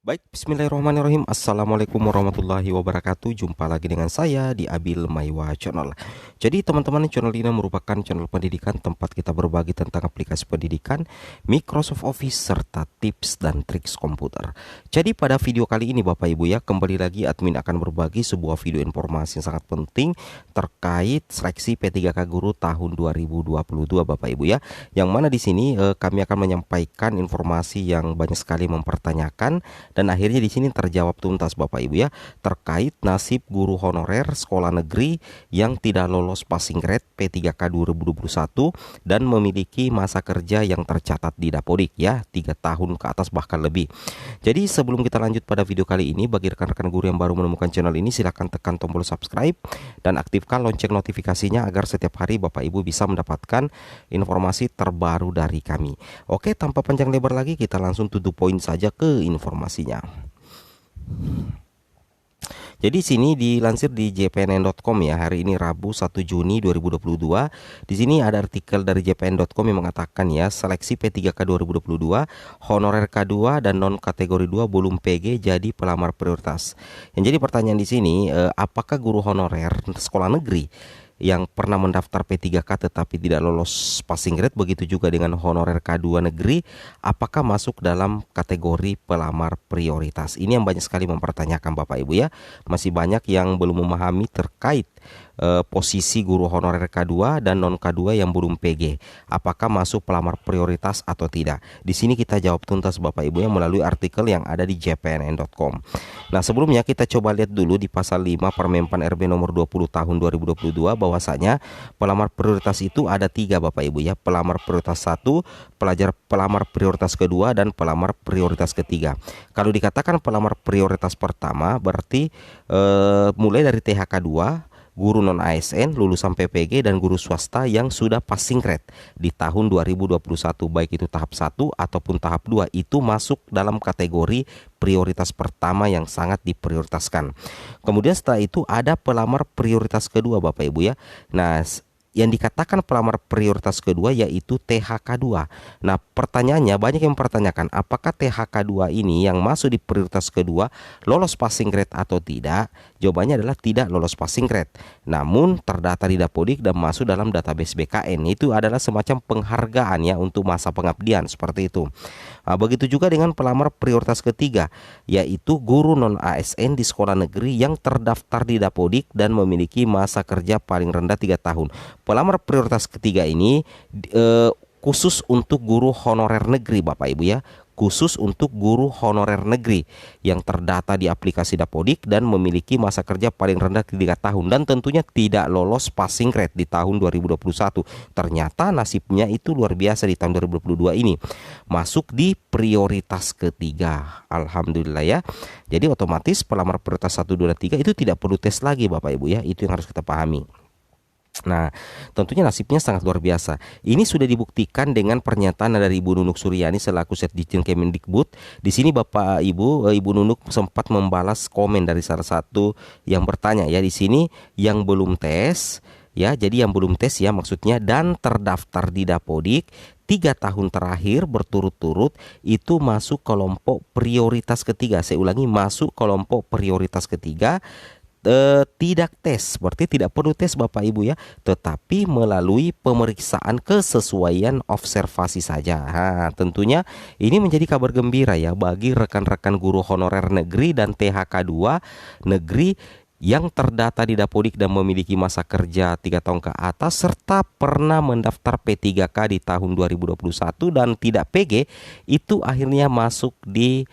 Baik, bismillahirrahmanirrahim. Assalamualaikum warahmatullahi wabarakatuh. Jumpa lagi dengan saya di Abil Maiwa Channel. Jadi teman-teman, channel ini merupakan channel pendidikan tempat kita berbagi tentang aplikasi pendidikan, Microsoft Office, serta tips dan triks komputer. Jadi pada video kali ini Bapak Ibu ya, kembali lagi admin akan berbagi sebuah video informasi yang sangat penting terkait seleksi P3K Guru tahun 2022 Bapak Ibu ya. Yang mana di sini kami akan menyampaikan informasi yang banyak sekali mempertanyakan. Dan akhirnya di sini terjawab tuntas Bapak Ibu ya, terkait nasib guru honorer sekolah negeri yang tidak lolos passing grade P3K 2021 dan memiliki masa kerja yang tercatat di Dapodik ya, 3 tahun ke atas bahkan lebih. Jadi sebelum kita lanjut pada video kali ini, bagi rekan-rekan guru yang baru menemukan channel ini, silahkan tekan tombol subscribe dan aktifkan lonceng notifikasinya agar setiap hari Bapak Ibu bisa mendapatkan informasi terbaru dari kami. Oke, tanpa panjang lebar lagi, kita langsung to the point saja ke informasinya. Jadi sini dilansir di jpnn.com ya, hari ini Rabu 1 Juni 2022. Di sini ada artikel dari jpn.com yang mengatakan ya, seleksi P3K 2022, honorer K2 dan non kategori 2 belum PG jadi pelamar prioritas. Yang jadi pertanyaan di sini, apakah guru honorer sekolah negeri yang pernah mendaftar P3K tetapi tidak lolos passing grade, begitu juga dengan honorer K2 negeri, apakah masuk dalam kategori pelamar prioritas? Ini yang banyak sekali mempertanyakan Bapak Ibu ya. Masih banyak yang belum memahami terkait posisi guru honorer K2 dan non K2 yang belum PG, apakah masuk pelamar prioritas atau tidak. Di sini kita jawab tuntas Bapak Ibu yang melalui artikel yang ada di jpnn.com. Nah, sebelumnya kita coba lihat dulu di pasal 5 Permenpan RB nomor 20 tahun 2022, bahwasanya pelamar prioritas itu ada 3 Bapak Ibu ya. Pelamar prioritas 1, pelamar prioritas kedua, dan pelamar prioritas ketiga. Kalau dikatakan pelamar prioritas pertama berarti mulai dari THK 2, guru non ASN, lulusan PPG, dan guru swasta yang sudah passing grade di tahun 2021, baik itu tahap 1 ataupun tahap 2, itu masuk dalam kategori prioritas pertama yang sangat diprioritaskan. Kemudian setelah itu ada pelamar prioritas kedua Bapak Ibu ya. Nah, yang dikatakan pelamar prioritas kedua yaitu THK2. Nah, pertanyaannya, banyak yang mempertanyakan apakah THK2 ini yang masuk di prioritas kedua lolos passing grade atau tidak. Jawabannya adalah tidak lolos passing grade, namun terdata di Dapodik dan masuk dalam database BKN. Itu adalah semacam penghargaan ya untuk masa pengabdian, seperti itu. Nah, begitu juga dengan pelamar prioritas ketiga, yaitu guru non ASN di sekolah negeri yang terdaftar di Dapodik dan memiliki masa kerja paling rendah 3 tahun. Pelamar prioritas ketiga ini khusus untuk guru honorer negeri Bapak Ibu ya, khusus untuk guru honorer negeri yang terdata di aplikasi Dapodik dan memiliki masa kerja paling rendah 3 tahun dan tentunya tidak lolos passing grade di tahun 2021. Ternyata nasibnya itu luar biasa di tahun 2022 ini, masuk di prioritas ketiga. Alhamdulillah ya. Jadi otomatis pelamar prioritas 1, 2, dan 3 itu tidak perlu tes lagi Bapak Ibu ya. Itu yang harus kita pahami. Nah, tentunya nasibnya sangat luar biasa. Ini sudah dibuktikan dengan pernyataan dari Ibu Nunuk Suryani selaku Sekjen Kemendikbud. Di sini Bapak Ibu, Ibu Nunuk sempat membalas komen dari salah satu yang bertanya ya, di sini yang belum tes ya. Jadi yang belum tes ya maksudnya, dan terdaftar di Dapodik 3 tahun terakhir berturut-turut itu masuk kelompok prioritas ketiga. Saya ulangi, masuk kelompok prioritas ketiga. Tidak tes, berarti tidak perlu tes Bapak Ibu ya, tetapi melalui pemeriksaan kesesuaian observasi saja. Nah, tentunya ini menjadi kabar gembira ya bagi rekan-rekan guru honorer negeri dan THK 2 negeri yang terdata di Dapodik dan memiliki masa kerja 3 tahun ke atas serta pernah mendaftar P3K di tahun 2021 dan tidak PG, itu akhirnya masuk di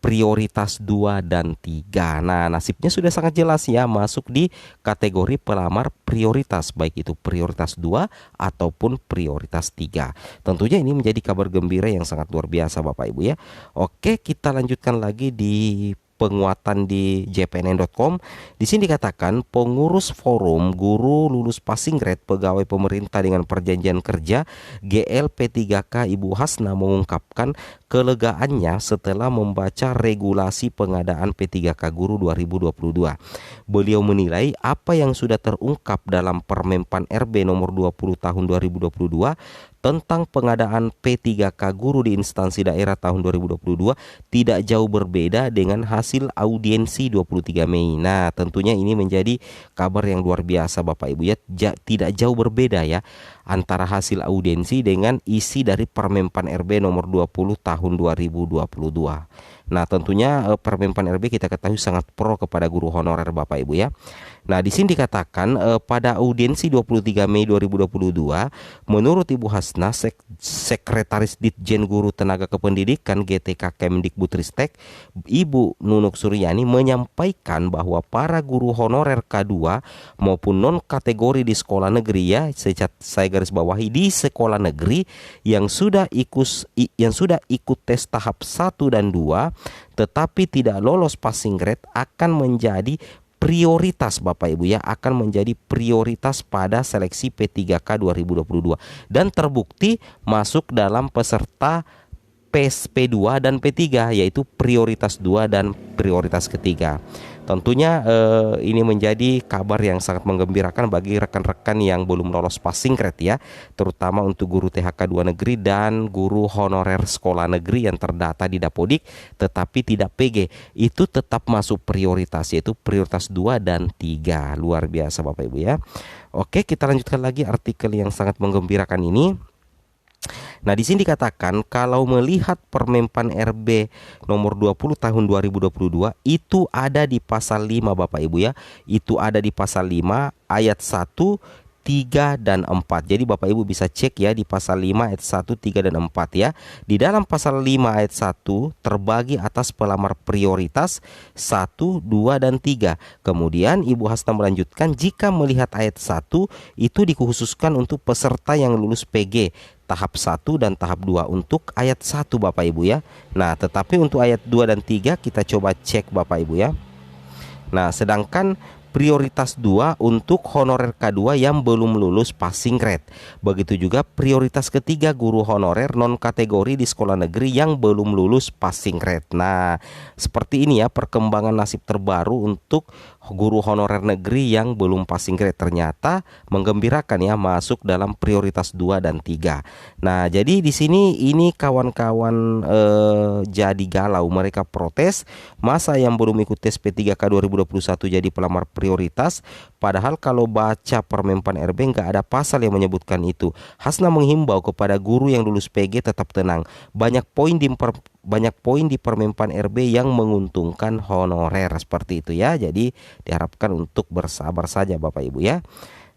prioritas 2 dan 3. Nah, nasibnya sudah sangat jelas ya, masuk di kategori pelamar prioritas, baik itu prioritas 2 ataupun prioritas 3. Tentunya ini menjadi kabar gembira yang sangat luar biasa Bapak Ibu ya. Oke, kita lanjutkan lagi di penguatan di jpnn.com. Di sini dikatakan pengurus forum guru lulus passing grade pegawai pemerintah dengan perjanjian kerja GL P3K Ibu Hasna mengungkapkan kelegaannya setelah membaca regulasi pengadaan P3K Guru 2022. Beliau menilai apa yang sudah terungkap dalam Permenpan RB nomor 20 tahun 2022 tentang pengadaan P3K Guru di instansi daerah tahun 2022 tidak jauh berbeda dengan hasil audiensi 23 Mei. Nah, tentunya ini menjadi kabar yang luar biasa Bapak Ibu ya. Tidak jauh berbeda ya antara hasil audiensi dengan isi dari Permenpan RB nomor 20 tahun 2022. Nah, tentunya Permenpan RB kita ketahui sangat pro kepada guru honorer Bapak Ibu ya. Nah, di sini dikatakan pada audiensi 23 Mei 2022, menurut Ibu Hasna, Sekretaris Ditjen Guru Tenaga Kependidikan GTK Kemdikbudristek, Ibu Nunuk Suryani menyampaikan bahwa para guru honorer K2 maupun non kategori di sekolah negeri ya, saya garis bawahi di sekolah negeri yang sudah ikut tes tahap 1 dan 2 tetapi tidak lolos passing grade akan menjadi prioritas Bapak Ibu ya, akan menjadi prioritas pada seleksi P3K 2022 dan terbukti masuk dalam peserta P2 dan P3 yaitu prioritas 2 dan prioritas ketiga. Tentunya ini menjadi kabar yang sangat menggembirakan bagi rekan-rekan yang belum lolos passing grade ya, terutama untuk guru THK 2 negeri dan guru honorer sekolah negeri yang terdata di Dapodik tetapi tidak PG. Itu tetap masuk prioritas yaitu prioritas 2 dan 3. Luar biasa Bapak Ibu ya. Oke, kita lanjutkan lagi artikel yang sangat menggembirakan ini. Nah, di sini dikatakan kalau melihat Permenpan RB nomor 20 tahun 2022 itu ada di pasal 5 Bapak Ibu ya. Itu ada di pasal 5 ayat 1, 3 dan 4. Jadi Bapak Ibu bisa cek ya di pasal 5 ayat 1, 3 dan 4 ya. Di dalam pasal 5 ayat 1 terbagi atas pelamar prioritas 1, 2 dan 3. Kemudian Ibu Hasna melanjutkan jika melihat ayat 1 itu dikhususkan untuk peserta yang lulus PG tahap 1 dan tahap 2 untuk ayat 1 Bapak Ibu ya. Nah, tetapi untuk ayat 2 dan 3 kita coba cek Bapak Ibu ya. Nah, sedangkan prioritas 2 untuk honorer K2 yang belum lulus passing grade. Begitu juga prioritas ketiga guru honorer non kategori di sekolah negeri yang belum lulus passing grade. Nah, seperti ini ya perkembangan nasib terbaru untuk guru honorer negeri yang belum passing grade, ternyata menggembirakan ya masuk dalam prioritas 2 dan 3. Nah, jadi di sini ini kawan-kawan jadi galau, mereka protes masa yang belum ikut tes P3K 2021 jadi pelamar prioritas, padahal kalau baca Permenpan RB nggak ada pasal yang menyebutkan itu. Hasna menghimbau kepada guru yang lulus PG tetap tenang. Banyak poin di Permenpan RB yang menguntungkan honorer, seperti itu ya. Jadi diharapkan untuk bersabar saja Bapak Ibu ya.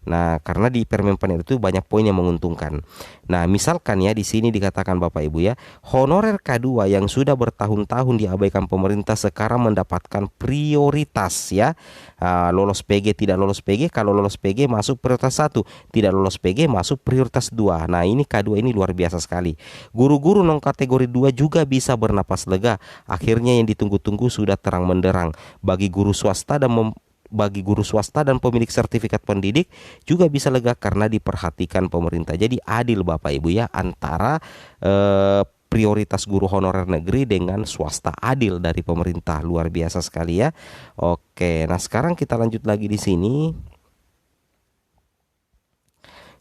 Nah, karena di Permenpan itu banyak poin yang menguntungkan. Nah, misalkan ya di sini dikatakan Bapak Ibu ya, honorer K2 yang sudah bertahun-tahun diabaikan pemerintah sekarang mendapatkan prioritas ya. Lolos PG, tidak lolos PG, kalau lolos PG masuk prioritas 1, tidak lolos PG masuk prioritas 2. Nah, ini K2 ini luar biasa sekali. Guru-guru non kategori 2 juga bisa bernapas lega. Akhirnya yang ditunggu-tunggu sudah terang menderang. Bagi guru swasta dan pemilik sertifikat pendidik juga bisa lega karena diperhatikan pemerintah. Jadi adil Bapak Ibu ya antara prioritas guru honorer negeri dengan swasta, adil dari pemerintah. Luar biasa sekali ya. Oke, nah sekarang kita lanjut lagi di sini.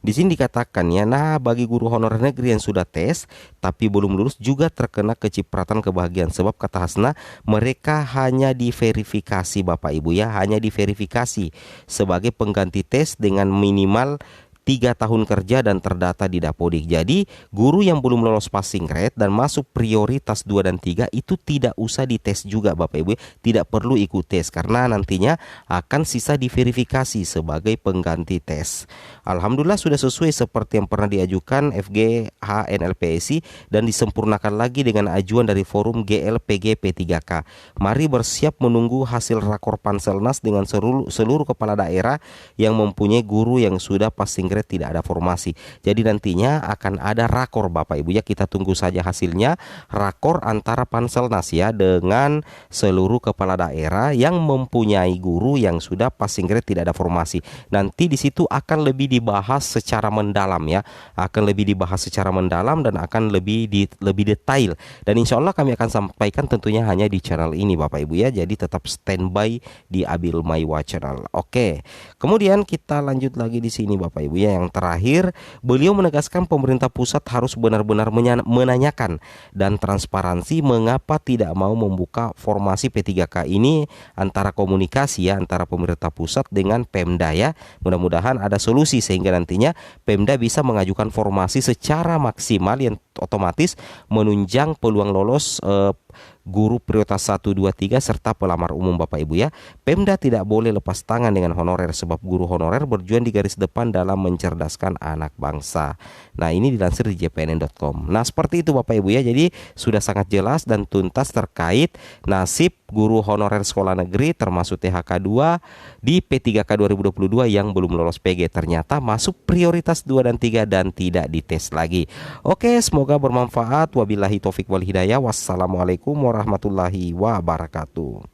Di sini dikatakan ya, nah bagi guru honorer negeri yang sudah tes tapi belum lulus juga terkena kecipratan kebahagiaan, sebab kata Hasna mereka hanya diverifikasi Bapak Ibu ya, hanya diverifikasi sebagai pengganti tes dengan minimal 3 tahun kerja dan terdata di Dapodik. Jadi guru yang belum lolos passing grade dan masuk prioritas 2 dan 3 itu tidak usah dites juga Bapak Ibu, tidak perlu ikut tes karena nantinya akan sisa diverifikasi sebagai pengganti tes. Alhamdulillah sudah sesuai seperti yang pernah diajukan FGH NLPSI dan disempurnakan lagi dengan ajuan dari forum GLPG P3K. Mari bersiap menunggu hasil rakor Panselnas dengan seluruh kepala daerah yang mempunyai guru yang sudah passing grade grade tidak ada formasi. Jadi nantinya akan ada rakor Bapak Ibu ya, kita tunggu saja hasilnya, rakor antara Panselnas ya dengan seluruh kepala daerah yang mempunyai guru yang sudah passing grade tidak ada formasi. Nanti di situ akan lebih dibahas secara mendalam ya, akan lebih dibahas secara mendalam dan akan lebih detail. Dan insya Allah kami akan sampaikan tentunya hanya di channel ini Bapak Ibu ya. Jadi tetap standby di Abil Maiwa Channel. Oke. Kemudian kita lanjut lagi di sini Bapak Ibu ya. Yang terakhir, beliau menegaskan pemerintah pusat harus benar-benar menanyakan dan transparansi mengapa tidak mau membuka formasi P3K ini antara komunikasi ya antara pemerintah pusat dengan Pemda ya. Mudah-mudahan ada solusi sehingga nantinya Pemda bisa mengajukan formasi secara maksimal yang otomatis menunjang peluang lolos guru prioritas 1, 2, 3 serta pelamar umum Bapak Ibu ya. Pemda tidak boleh lepas tangan dengan honorer sebab guru honorer berjuang di garis depan dalam mencerdaskan anak bangsa. Nah, ini dilansir di jpnn.com. Nah, seperti itu Bapak Ibu ya. Jadi sudah sangat jelas dan tuntas terkait nasib guru honorer sekolah negeri termasuk THK 2 di P3K 2022 yang belum lolos PG. Ternyata masuk prioritas 2 dan 3 dan tidak dites lagi. Oke, semoga bermanfaat. Wabillahi taufik wal hidayah. Wassalamualaikum warahmatullahi wabarakatuh.